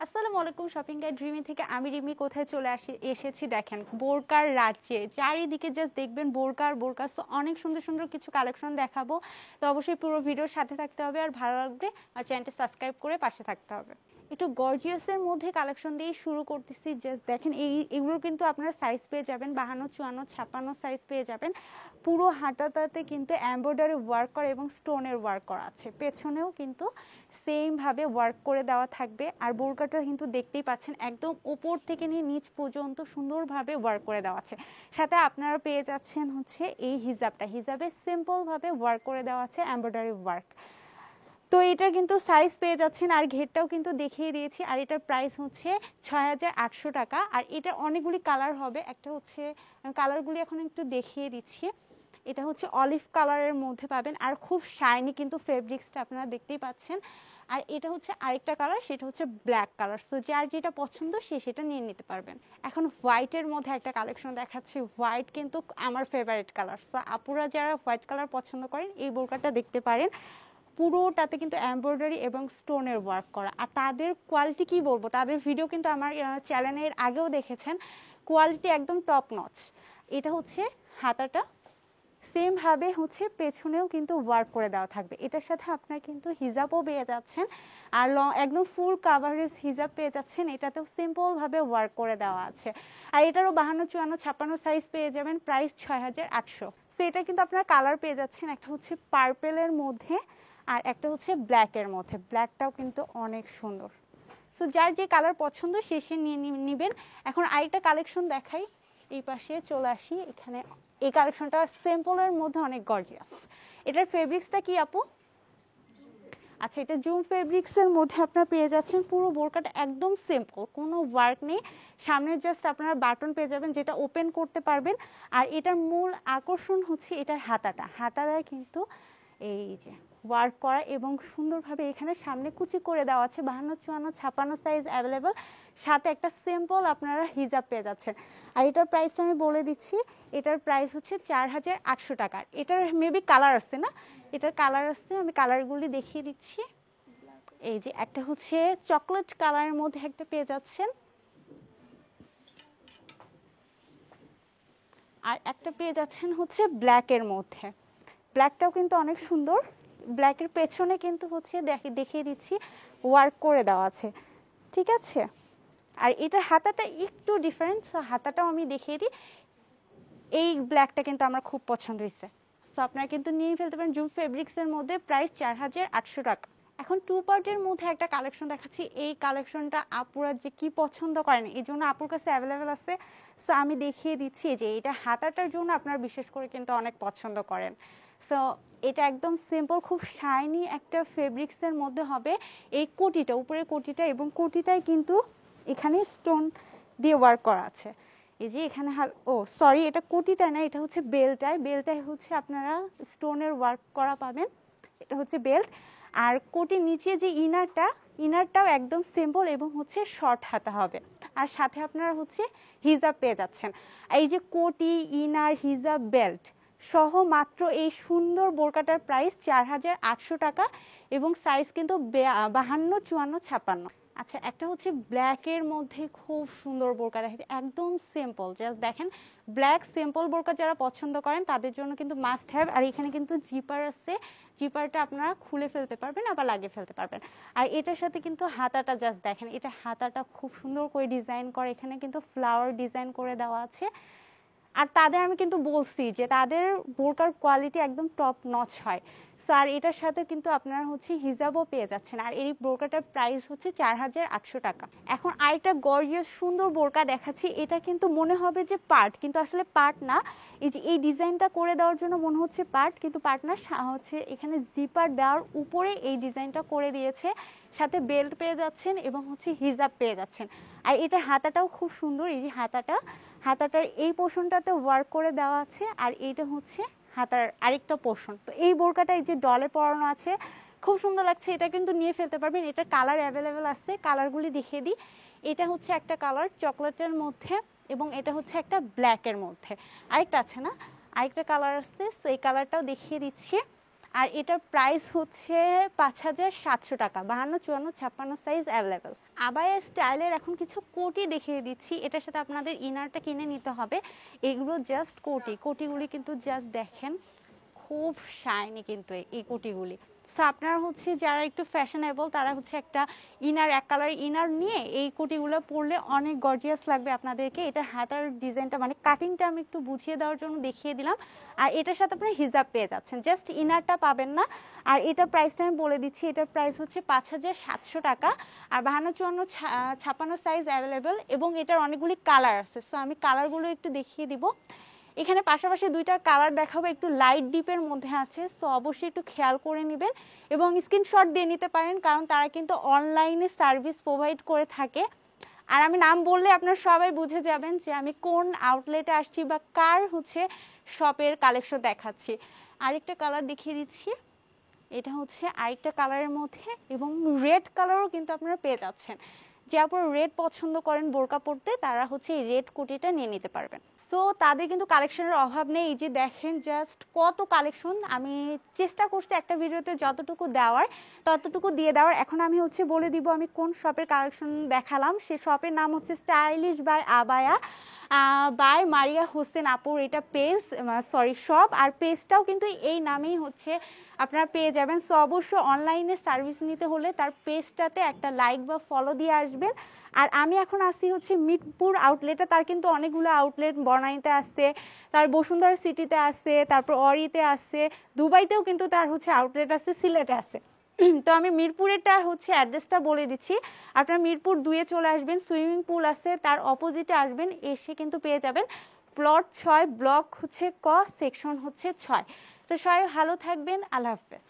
আসসালামু আলাইকুম shopping guide Rimi থেকে আমি রিমি কোথায় চলে এসেছি দেখেন বোরকার রাজ্যে চারিদিকে জাস্ট দেখবেন বোরকা সো অনেক সুন্দর সুন্দর কিছু কালেকশন দেখাবো তো অবশ্যই পুরো ভিডিওর সাথে থাকতে হবে আর ভালো লাগবে আর চ্যানেলটি সাবস্ক্রাইব করে পাশে থাকতে হবে একটু গর্জিয়াসের মধ্যে কালেকশন দিয়ে শুরু করতেছি জাস্ট দেখেন এগুলো কিন্তু আপনারা সাইজ পেয়ে যাবেন 52 54 56 সাইজ পেয়ে যাবেন পুরো হাতাটাতে কিন্তু এমব্রয়ডারি ওয়ার্ক করা এবং স্টোনের ওয়ার্ক করা আছে পেছনেও কিন্তু সেম ভাবে ওয়ার্ক করে দেওয়া থাকবে আর বোরকাটা কিন্তু দেখতেই পাচ্ছেন একদম উপর থেকে নিয়ে নিচ পর্যন্ত সুন্দরভাবে ওয়ার্ক করে দেওয়া আছে সাথে আপনারা পেয়ে যাচ্ছেন হচ্ছে এই হিজাবে সিম্পল ভাবে ওয়ার্ক করে দেওয়া আছে এমব্রয়ডারি ওয়ার্ক তো এটার কিন্তু সাইজ পেয়ে যাচ্ছেন আর ঘেরটাও কিন্তু দেখিয়ে দিয়েছি আর এটার প্রাইস হচ্ছে ৬,৮০০ টাকা আর এটা অনেকগুলি কালার হবে একটা হচ্ছে কালারগুলি এখন একটু দেখিয়ে দিচ্ছি এটা হচ্ছে অলিভ কালারের মধ্যে পাবেন আর খুব শাইনি কিন্তু ফেব্রিক্সটা আপনারা দেখতেই পাচ্ছেন আর এটা হচ্ছে আরেকটা কালার সেটা হচ্ছে ব্ল্যাক কালার সো যার যেটা পছন্দ সে সেটা নিয়ে নিতে পারবেন এখন হোয়াইটের মধ্যে একটা কালেকশন দেখাচ্ছি হোয়াইট কিন্তু আমার ফেভারিট কালার সো আপুরা যারা হোয়াইট কালার পছন্দ করেন এই বোরকাটা দেখতে পারেন পুরোটাতে কিন্তু এমব্রয়ডারি এবং স্টোনের ওয়ার্ক করা আর তাদের কোয়ালিটি কি বলবো তাদের ভিডিও কিন্তু আমার চ্যানেলের আগেও দেখেছেন কোয়ালিটি একদম টপ নচ এটা হচ্ছে হাতাটা সেম ভাবে হচ্ছে পেছনেও কিন্তু ওয়ার্ক করে দেওয়া থাকবে এটার সাথে আপনার কিন্তু হিজাবও পেয়ে যাচ্ছেন আর একদম ফুল কাভারেজ হিজাব পেয়ে যাচ্ছেন এটাতেও সিম্পল ভাবে ওয়ার্ক করে দেওয়া আছে আর এটারও 52 54 56 সাইজ পেয়ে যাবেন প্রাইস ৬,৮০০ সো এটা কিন্তু আপনারা কালার পেয়ে যাচ্ছেন একটা হচ্ছে পার্পেলের মধ্যে আর একটা হচ্ছে ব্ল্যাকের মধ্যে ব্ল্যাকটাও কিন্তু অনেক সুন্দর সো যার যে কালার পছন্দ সে নিয়ে নেবেন এখন আরেকটা কালেকশন দেখাই এই পাশে চলে আসি এখানে এই কালেকশনটা সিম্পলের মধ্যে অনেক গর্জিয়াস এটার ফেব্রিক্সটা কি আপু আচ্ছা এটা জুম ফেব্রিক্সের মধ্যে আপনারা পেয়ে যাচ্ছেন পুরো বোরকাটা একদম সিম্পল কোনো ওয়ার্ক নেই সামনের জাস্ট আপনারা বাটন পেয়ে যাবেন যেটা ওপেন করতে পারবেন আর এটার মূল আকর্ষণ হচ্ছে এটার হাতাটায় কিন্তু এই যে ওয়ার্ক করা এবং সুন্দরভাবে এখানে সামনে কুচি করে দেওয়া আছে 52 54 56 সাইজ অ্যাভেলেবল সাথে একটা সিম্পল আপনারা হিজাব পেয়ে যাচ্ছেন আর এটার প্রাইসটা আমি বলে দিচ্ছি এটার প্রাইস হচ্ছে ৪,৮০০ টাকা এটার মেবি কালার আছে না এটার কালার আছে আমি কালারগুলি দেখিয়ে দিচ্ছি এই যে একটা হচ্ছে চকলেট কালারের মধ্যে একটা পেয়ে যাচ্ছেন আর একটা পেয়ে যাচ্ছেন হচ্ছে ব্ল্যাকের মধ্যে ব্ল্যাকটাও কিন্তু অনেক সুন্দর ব্ল্যাকের পেছনে কিন্তু হচ্ছে দেখিয়ে দিচ্ছি ওয়ার্ক করে দেওয়া আছে ঠিক আছে আর এটার হাতাটা একটু ডিফারেন্ট সো হাতাটাও আমি দেখিয়ে দিই এই ব্ল্যাকটা কিন্তু আমার খুব পছন্দ হয়েছে সো আপনারা কিন্তু নিয়ে ফেলতে পারেন জুম ফেব্রিক্সের মধ্যে প্রাইস ৪,৮০০ টাকা এখন টু পার্টের মধ্যে একটা কালেকশন দেখাচ্ছি এই কালেকশনটা আপুরা যে কি পছন্দ করেন এই জন্য আপুর কাছে অ্যাভেলেবেল আছে সো আমি দেখিয়ে দিচ্ছি যে এটা হাতাটার জন্য আপনারা বিশেষ করে কিন্তু অনেক পছন্দ করেন সো এটা একদম সিম্পল খুব শাইনি একটা ফেব্রিক্সের মধ্যে হবে এই কোটিটা উপরের কোটিটা এবং কোটিটায় কিন্তু এখানে স্টোন দিয়ে ওয়ার্ক করা আছে এই যে এখানে সরি এটা কোটিটা না এটা হচ্ছে বেল্টায় হচ্ছে আপনারা স্টোনের ওয়ার্ক করা পাবেন এটা হচ্ছে বেল্ট আর কোটির নিচে যে ইনারটাও একদম সিম্পল এবং হচ্ছে শর্ট হাতা হবে আর সাথে আপনারা হচ্ছে হিজাব পেয়ে যাচ্ছেন এই যে কোটি ইনার হিজাব বেল্ট সহ মাত্র এই সুন্দর বোরকাটার প্রাইস ৪,৮০০ টাকা এবং সাইজ কিন্তু 52 54 56 আচ্ছা একটা হচ্ছে ব্ল্যাকের মধ্যে খুব সুন্দর বোরকা দেখাচ্ছে একদম সিম্পল জাস্ট দেখেন ব্ল্যাক সিম্পল বোরকা যারা পছন্দ করেন তাদের জন্য কিন্তু মাস্ট হ্যাভ আর এখানে কিন্তু জিপার আছে জিপারটা আপনারা খুলে ফেলতে পারবেন আবার লাগিয়ে ফেলতে পারবেন আর এটার সাথে কিন্তু হাতাটা জাস্ট দেখেন এটা হাতাটা খুব সুন্দর করে ডিজাইন করে এখানে কিন্তু ফ্লাওয়ার ডিজাইন করে দেওয়া আছে আর তাদের আমি কিন্তু বলছি যে তাদের বোরকার কোয়ালিটি একদম টপ নচ হয় সো আর এটার সাথে কিন্তু আপনারা হচ্ছে হিজাবও পেয়ে যাচ্ছেন আর এই বোরকাটার প্রাইস হচ্ছে ৪,৮০০ টাকা এখন আরেকটা গর্জিয়াস সুন্দর বোরকা দেখাচ্ছি এটা কিন্তু মনে হবে যে পার্ট কিন্তু আসলে পার্ট না এই যে এই ডিজাইনটা করে দেওয়ার জন্য মনে হচ্ছে পার্ট কিন্তু পার্ট না হচ্ছে এখানে জিপার দেওয়ার উপরে এই ডিজাইনটা করে দিয়েছে সাথে বেল্ট পেয়ে যাচ্ছেন এবং হচ্ছে হিজাব পেয়ে যাচ্ছেন আর এটার হাতাটাও খুব সুন্দর এই যে হাতাটার এই পোর্শনটাতে ওয়ার্ক করে দেওয়া আছে আর এইটা হচ্ছে হাতার আরেকটা পোর্শন তো এই বোরকাটা এই যে ডলে পরানো আছে খুব সুন্দর লাগছে এটা কিন্তু নিয়ে ফেলতে পারবেন এটা কালার অ্যাভেলেবেল আছে কালারগুলি দেখিয়ে দিই এটা হচ্ছে একটা কালার চকলেটের মধ্যে এবং এটা হচ্ছে একটা ব্ল্যাকের মধ্যে আরেকটা আছে না আরেকটা কালার আছে সো এই কালারটাও দেখিয়ে দিচ্ছি আর এটার প্রাইস হচ্ছে 5,700 টাকা, 52, 54, 56 সাইজ অ্যাভেলেবেল। আবায়া স্টাইলের এখন কিছু কোটি দেখিয়ে দিচ্ছি, এটার সাথে আপনাদের ইনারটা কিনে নিতে হবে। এগুলো জাস্ট কোটিগুলি কিন্তু জাস্ট দেখেন খুব শাইনি কিন্তু এই কোটিগুলি। সো আপনারা হচ্ছে যারা একটু ফ্যাশনেবল তারা হচ্ছে একটা ইনার, এক কালার ইনার নিয়ে এই কোটিগুলো পরলে অনেক গর্জিয়াস লাগবে আপনাদেরকে। এটার হাতার ডিজাইনটা মানে কাটিংটা আমি একটু বুঝিয়ে দেওয়ার জন্য দেখিয়ে দিলাম। আর এটার সাথে আপনারা হিজাব পেয়ে যাচ্ছেন, জাস্ট ইনারটা পাবেন না। আর এটা প্রাইসটা আমি বলে দিচ্ছি, এটার প্রাইস হচ্ছে 5,700 টাকা। আর 52, 54, 56 সাইজ অ্যাভেলেবেল এবং এটার অনেকগুলি কালার আছে। সো আমি কালারগুলো একটু দেখিয়ে দিব। এখানে পাশাপাশি দুইটা কালার দেখাবো, একটু লাইট ডিপের মধ্যে আছে। সো অবশ্যই একটু খেয়াল করে নেবেন এবং স্ক্রিনশট দিয়ে নিতে পারেন, কারণ তারা কিন্তু অনলাইনে সার্ভিস প্রোভাইড করে থাকে। আর আমি নাম বললে আপনারা সবাই বুঝে যাবেন যে আমি কোন আউটলেটে আসছি বা কার হচ্ছে শপের কালেকশন দেখাচ্ছি। আরেকটা কালার দেখিয়ে দিচ্ছি, এটা হচ্ছে আরেকটা কালারের মধ্যে এবং রেড কালারও কিন্তু আপনারা পেয়ে যাচ্ছেন। যে আপনারা রেড পছন্দ করেন বোরকা পরতে, তারা হচ্ছে এই রেড কোটিটা নিয়ে নিতে পারবেন। সো তাদের কিন্তু কালেকশনের অভাব নেই। এই যে দেখেন জাস্ট কত কালেকশন, আমি চেষ্টা করছি একটা ভিডিওতে যতটুকু দেওয়ার ততটুকু দিয়ে দেওয়ার। এখন আমি হচ্ছে বলে দিব আমি কোন শপের কালেকশন দেখালাম। সে শপের নাম হচ্ছে stylish by abaya by Maria Hossain আপুর এটা পেজ, শপ। আর পেজটাও কিন্তু এই নামেই হচ্ছে আপনারা পেয়ে যাবেন। সো অবশ্যই অনলাইনে সার্ভিস নিতে হলে তার পেজটাতে একটা লাইক বা ফলো দিয়ে আসবেন। আর আমি এখন আসছি হচ্ছে মিরপুর আউটলেটে, তার কিন্তু অনেকগুলো আউটলেট বনানীতে আছে, তার বসুন্ধরা সিটিতে আছে, তারপর অরিতে আছে, দুবাইতেও কিন্তু তার হচ্ছে আউটলেট আছে, সিলেটে আছে। তো আমি মিরপুরেরটা হচ্ছে অ্যাড্রেসটা বলে দিচ্ছি। আপনারা মিরপুর 2-এ চলে আসবেন, সুইমিং পুল আছে তার অপোজিটে আসবেন, এসে কিন্তু পেয়ে যাবেন প্লট 6, ব্লক হচ্ছে ক, সেকশন হচ্ছে 6। তো সবাই ভালো থাকবেন, আল্লাহ হাফেজ।